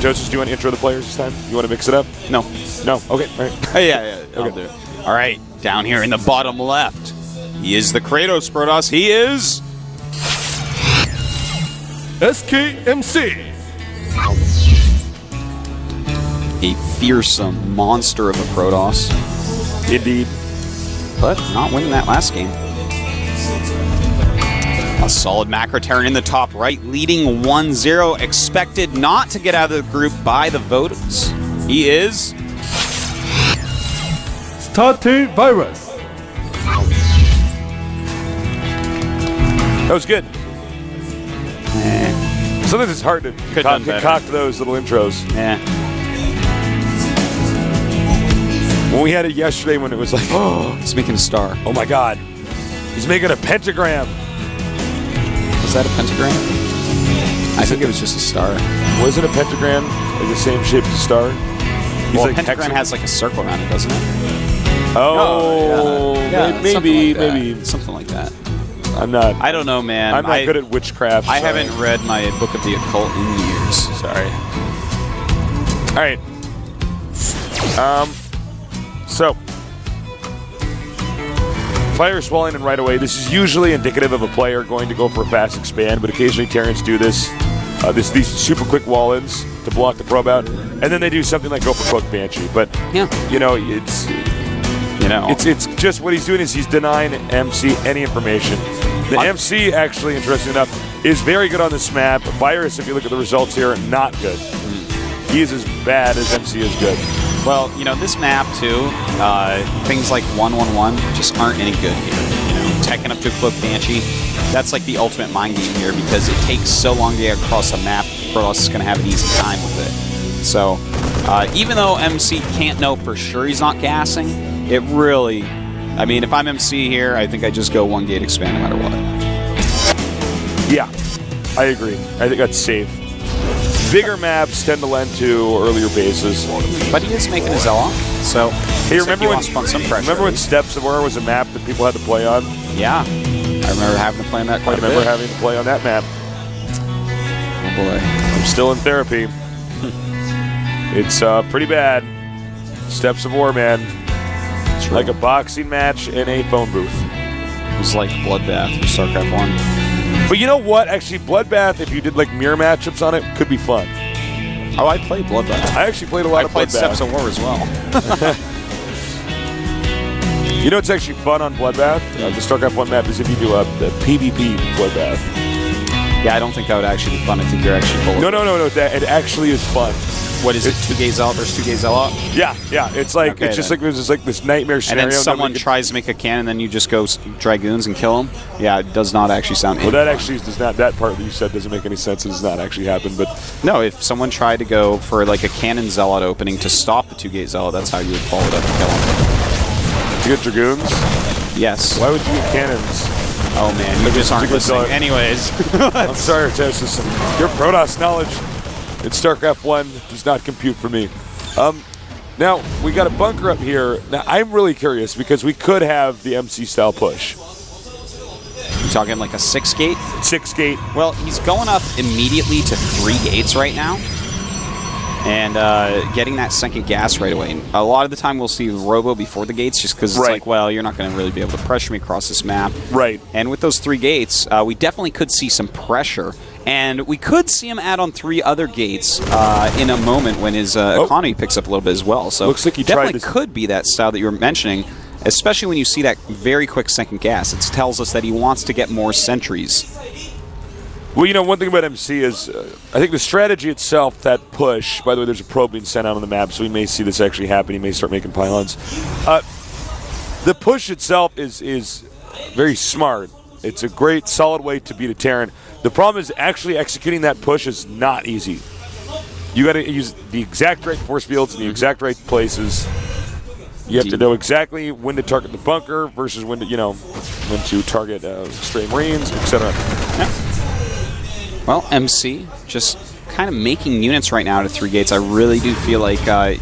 Toasters, do you want to intro the players this time? You want to mix it up? No. No? Okay, all right. Yeah. Okay. All right, down here in the bottom left, he is the Kratos Protoss. He is... SKMC. a fearsome monster of a Protoss. Indeed. But not winning that last game. A solid Macro Terran in the top right, leading 1-0. Expected not to get out of the group by the votes. He is... Starter Virus. That was good. Sometimes it's hard to concoct those little intros. Yeah. When we had it yesterday when it was like, oh, He's making a star. oh my God. He's making a pentagram. Was that a pentagram? I think it was just a star. Wasn't a pentagram like the same shape as a star? He's Well, like a pentagram has like a circle around it, doesn't it? Oh, maybe. Something like that. I'm not. I don't know, man. I'm not good at witchcraft. I sorry. haven't read my Book of the Occult in years. Sorry. All right. So, fire swelling and right away. This is usually indicative of a player going to go for a fast expand, but occasionally Terrans do this. These super quick wall-ins to block the probe out, and then they do something like go for Cloak Banshee. But Yeah. it's just what he's doing is he's denying MC any information. The MC, actually, interesting enough, is very good on this map. Virus, if you look at the results here, not good. He is as bad as MC is good. Well, this map too, things like 1-1-1 just aren't any good here. Teching up to a Cloak Banshee, that's like the ultimate mind game here because it takes so long to get across a map, Protoss is going to have an easy time with it. So, even though MC can't know for sure he's not gassing, it really, if I'm MC here, I think I just go one gate expand no matter what. Yeah, I agree. I think that's safe. Bigger maps tend to lend to earlier bases. But he is making a Zealot, so hey, remember when Steps of War was a map that people had to play on? Yeah, I remember having to play on that quite a bit. I remember having to play on that map. Oh boy. I'm still in therapy. It's pretty bad. Steps of War, man. True. Like a boxing match in a phone booth. It was like Bloodbath from StarCraft I. But you know what? Actually, Bloodbath, if you did like mirror matchups on it, could be fun. Oh, I played Bloodbath. I actually played a lot of Bloodbath. I played Steps of War as well. You know what's actually fun on Bloodbath? The StarCraft 1 map is if you do a PvP Bloodbath. Yeah, I don't think that would actually be fun. I think you're actually full of No. It actually is fun. What is it? 2-gate Zealot versus 2-gate Zealot? Yeah. It's like it's just like there's like this nightmare scenario. And then someone tries to make a cannon, and then you just go Dragoons and kill them. Yeah, it does not actually sound. Well, that actually does not. That part that you said doesn't make any sense. It does not actually happen. But no, if someone tried to go for like a cannon Zealot opening to stop the 2-gate Zealot, that's how you would follow it up and kill them. To get Dragoons? Yes. Why would you get cannons? Oh man, you just aren't listening. Anyways, I'm sorry, Artosis. Your Protoss knowledge in StarCraft 1 does not compute for me. Now, we got a bunker up here. Now, I'm really curious because we could have the MC style push. You're talking like a 6-gate? 6-gate. Well, he's going up immediately to 3 gates right now. And getting that second gas right away. And a lot of the time we'll see Robo before the gates just because it's like, well, you're not going to really be able to pressure me across this map. Right. And with those 3 gates, we definitely could see some pressure. And we could see him add on 3 other gates in a moment when his economy picks up a little bit as well. So looks like he definitely could be that style that you were mentioning, especially when you see that very quick second gas. It tells us that he wants to get more sentries. Well, one thing about MC is I think the strategy itself, that push, by the way, there's a probe being sent out on the map, so we may see this actually happen. He may start making pylons. The push itself is very smart. It's a great, solid way to beat a Terran. The problem is actually executing that push is not easy. You got to use the exact right force fields in the exact right places. You have to know exactly when to target the bunker versus when to target stray Marines, etc. Yeah. Well, MC just kind of making units right now to 3 gates. I really do feel like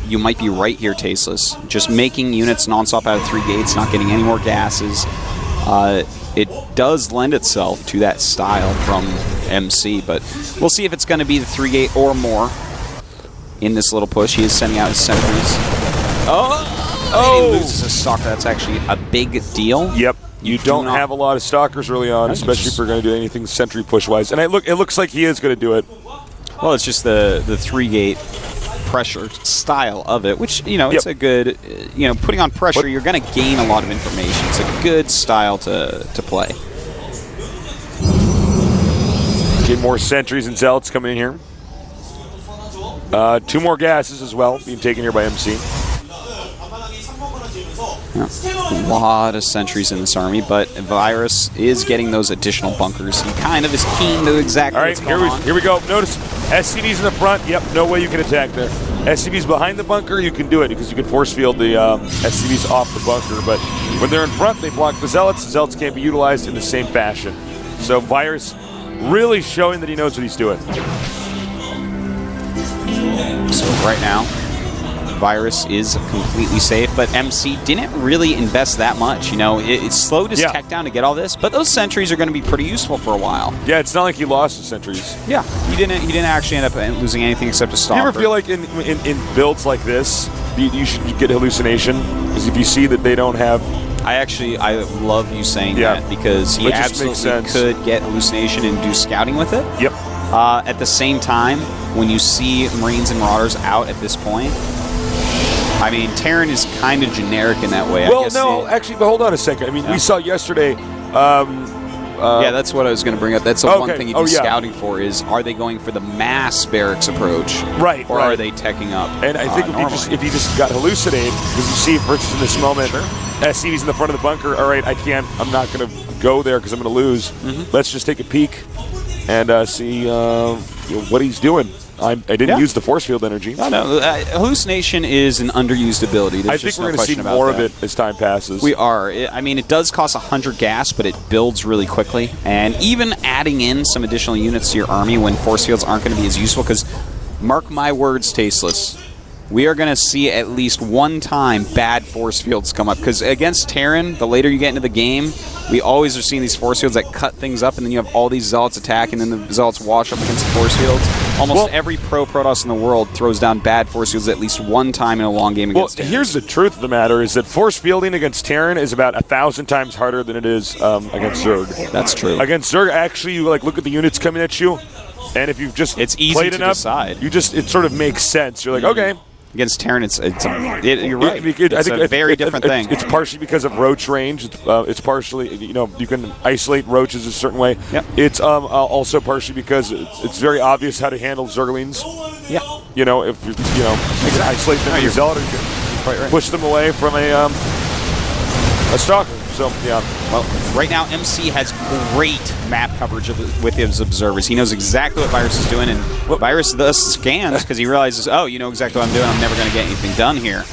you might be right here, Tasteless. Just making units nonstop out of 3 gates, not getting any more gases. It does lend itself to that style from MC, but we'll see if it's going to be the 3-gate or more. in this little push. He is sending out his sentries. He loses a stalker. That's actually a big deal. Yep. You don't have a lot of stalkers early on, especially if you're going to do anything sentry push-wise. And it looks like he is going to do it. Well, it's just the 3-gate pressure style of it, which, it's a good, putting on pressure, you're going to gain a lot of information. It's a good style to play. Get more sentries and zealots coming in here. 2 more gases as well being taken here by MC. Yeah. A lot of sentries in this army, but Virus is getting those additional bunkers. He kind of is keen to exactly what's going on. Here we go. Notice SCV's in the front. Yep, no way you can attack there. SCV's behind the bunker. You can do it because you can force field the SCVs off the bunker. But when they're in front, they block the Zealots. The Zealots can't be utilized in the same fashion. So Virus really showing that he knows what he's doing. So right now, Virus is completely safe, but MC didn't really invest that much. It slowed his tech down to get all this, but those sentries are going to be pretty useful for a while. Yeah, it's not like he lost the sentries. Yeah, he didn't actually end up losing anything except a stalker. Do you ever feel like in builds like this, you should get hallucination? Because if you see that they don't have... I love you saying that, because he absolutely could get hallucination and do scouting with it. Yep. At the same time, when you see Marines and Marauders out at this point, I mean, Terran is kind of generic in that way. Well, actually, but hold on a second. I mean, we saw yesterday... yeah, that's what I was going to bring up. That's the one thing you'd be scouting for is, are they going for the mass barracks approach? Right. Or are they teching up? And I think if you just got hallucinated, because you see, for instance, in this moment, SCV's in the front of the bunker. All right, I'm not going to go there because I'm going to lose. Let's just take a peek and see what he's doing. I didn't use the force field energy. No. Hallucination is an underused ability. I think we're going to see more of it as time passes. We are. I mean, it does cost 100 gas, but it builds really quickly. And even adding in some additional units to your army when force fields aren't going to be as useful, because mark my words, Tasteless, we are going to see at least one time bad force fields come up. Because against Terran, the later you get into the game, we always are seeing these force fields that cut things up, and then you have all these Zealots attack, and then the Zealots wash up against the force fields. Almost every pro Protoss in the world throws down bad force fields at least one time in a long game against Terran. Here's the truth of the matter, is that force fielding against Terran is about 1,000 times harder than it is against Zerg. That's true. Against Zerg, actually, you look at the units coming at you, and if you've just played enough, decide. It sort of makes sense. You're like, okay. Against Terran, you're right. It's a very different thing. It's partially because of roach range. It's partially, you can isolate roaches a certain way. Yep. It's also partially because it's very obvious how to handle Zerglings. Yeah. If you can isolate them with your Zealot, you can push them away from a Stalker. So, yeah. Well, right now, MC has great map coverage with his observers. He knows exactly what Virus is doing, and Virus thus scans because he realizes, you know exactly what I'm doing. I'm never going to get anything done here.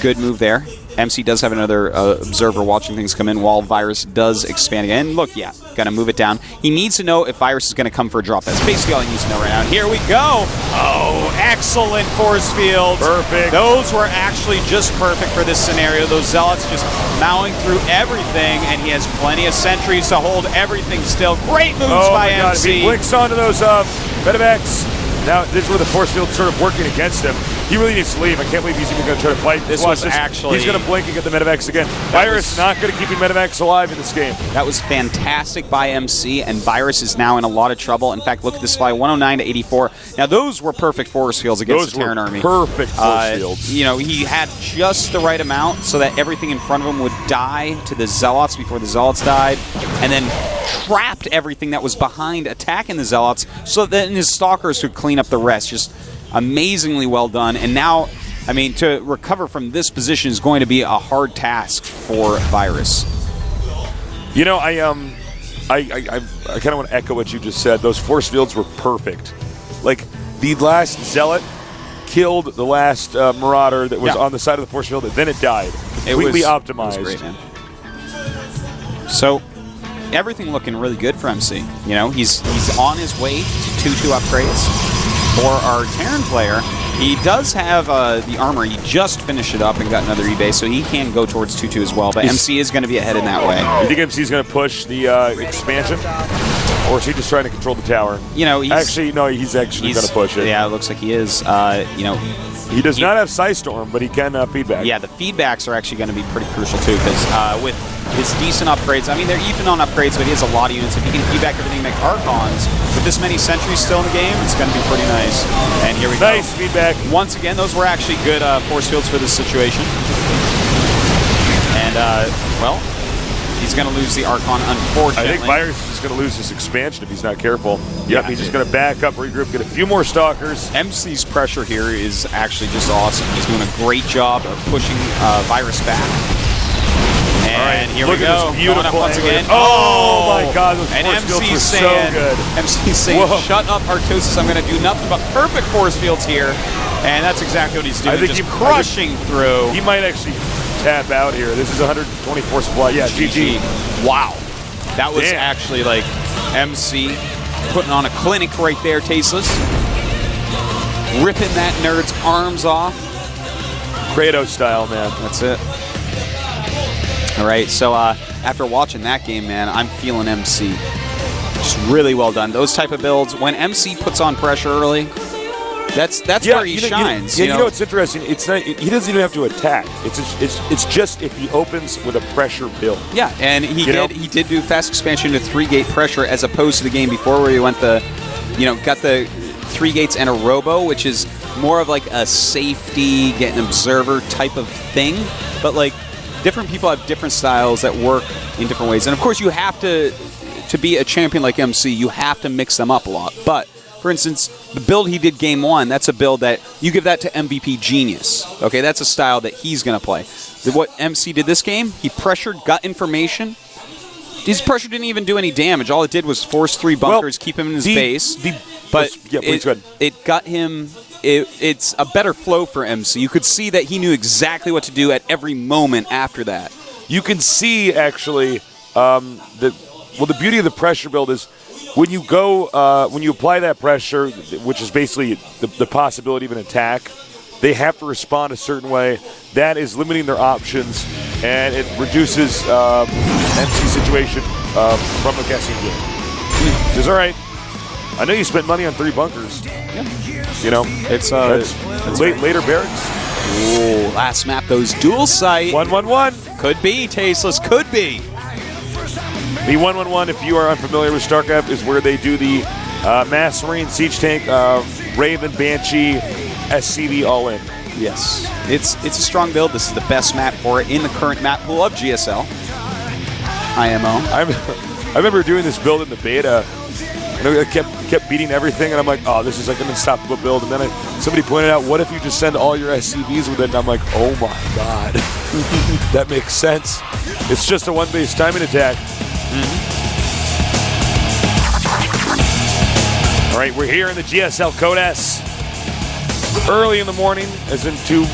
Good move there. MC does have another observer watching things come in while Virus does expand again. And look, going to move it down. He needs to know if Virus is going to come for a drop. That's basically all he needs to know right now. Here we go. Oh, excellent force fields. Perfect. Those were actually just perfect for this scenario. Those Zealots just mowing through everything, and he has plenty of sentries to hold everything still. Great moves by MC. If he blinks onto those medevacs, now this is where the force field's sort of working against him. He really needs to leave. I can't believe he's even going to try to fight. This was actually... He's going to blink and get the medevacs again. Virus not going to keep the medevacs alive in this game. That was fantastic by MC, and Virus is now in a lot of trouble. In fact, look at this fly, 109 to 84. Now, those were perfect force fields against the Terran army. Perfect force fields. He had just the right amount so that everything in front of him would die to the Zealots before the Zealots died, and then trapped everything that was behind attacking the Zealots so that his Stalkers could clean up the rest. Just amazingly well done. And now, I mean, to recover from this position is going to be a hard task for Virus. I kind of want to echo what you just said. Those force fields were perfect. Like, the last Zealot killed the last Marauder that was on the side of the force field, and then it died. Completely optimized. It was great, man. So, everything looking really good for MC. He's on his way to 2-2 upgrades. For our Terran player, he does have the armor. He just finished it up and got another eBay, so he can go towards 2-2 as well. But MC is going to be ahead in that way. You think MC is going to push the expansion? Or is he just trying to control the tower? You know, he's actually going to push it. Yeah, it looks like he is. You know, he does not have Psystorm, but he can feedback. Yeah, the feedbacks are actually going to be pretty crucial too, because with his decent upgrades, I mean, they're even on upgrades, but he has a lot of units. If he can feedback everything, make Archons with this many sentries still in the game, it's going to be pretty nice. And here we go. Nice feedback. Once again, those were actually good force fields for this situation. And well, he's going to lose the Archon, unfortunately. I think Virus is just going to lose his expansion if he's not careful. Yep, he's just going to back up, regroup, get a few more Stalkers. MC's pressure here is actually just awesome. He's doing a great job of pushing Virus back. And here we go. Going up once again. Oh my God, those and force fields were saying, so good. MC's saying, shut up, Artosis. I'm going to do nothing but perfect force fields here. And that's exactly what he's doing. Just crushing through. He might actually tap out here. This is 124 supply. Yeah, GG. Wow. That was actually like MC putting on a clinic right there, Tasteless. Ripping that nerd's arms off. Kratos style, man. That's it. All right, so after watching that game, man, I'm feeling MC. Just really well done. Those type of builds, when MC puts on pressure early, that's where he shines. You know what's interesting? It's not. He doesn't even have to attack. It's just if he opens with a pressure build. Yeah, and he did do fast expansion to 3-gate pressure as opposed to the game before where he went got the 3 gates and a robo, which is more of like a safety, get an observer type of thing. But like different people have different styles that work in different ways, and of course you have to be a champion like MC, you have to mix them up a lot. But for instance, the build he did game 1, that's a build that you give that to MVP Genius. Okay, that's a style that he's going to play. What MC did this game, he pressured, got information. His pressure didn't even do any damage. All it did was force 3 bunkers, keep him in his base. But it got him... It's a better flow for MC. You could see that he knew exactly what to do at every moment after that. You can see, actually, the beauty of the pressure build is when you go, when you apply that pressure, which is basically the possibility of an attack, they have to respond a certain way. That is limiting their options, and it reduces MC situation from a guessing game. It's all right. I know you spent money on 3 bunkers. Yeah. You know, it's later barracks. Ooh, last map, those dual sight. 1-1-1. Could be, Tasteless, could be. The 1-1-1, if you are unfamiliar with StarCraft, is where they do the Mass Marine, Siege Tank, Raven, Banshee, SCV all in. Yes. It's a strong build. This is the best map for it in the current map pool of GSL. IMO. I remember doing this build in the beta. I kept beating everything, and I'm like, oh, this is like an unstoppable build. And then somebody pointed out, what if you just send all your SCVs with it? And I'm like, oh my God. That makes sense. It's just a 1-base timing attack. All right, we're here in the GSL Code S. Early in the morning, as in 2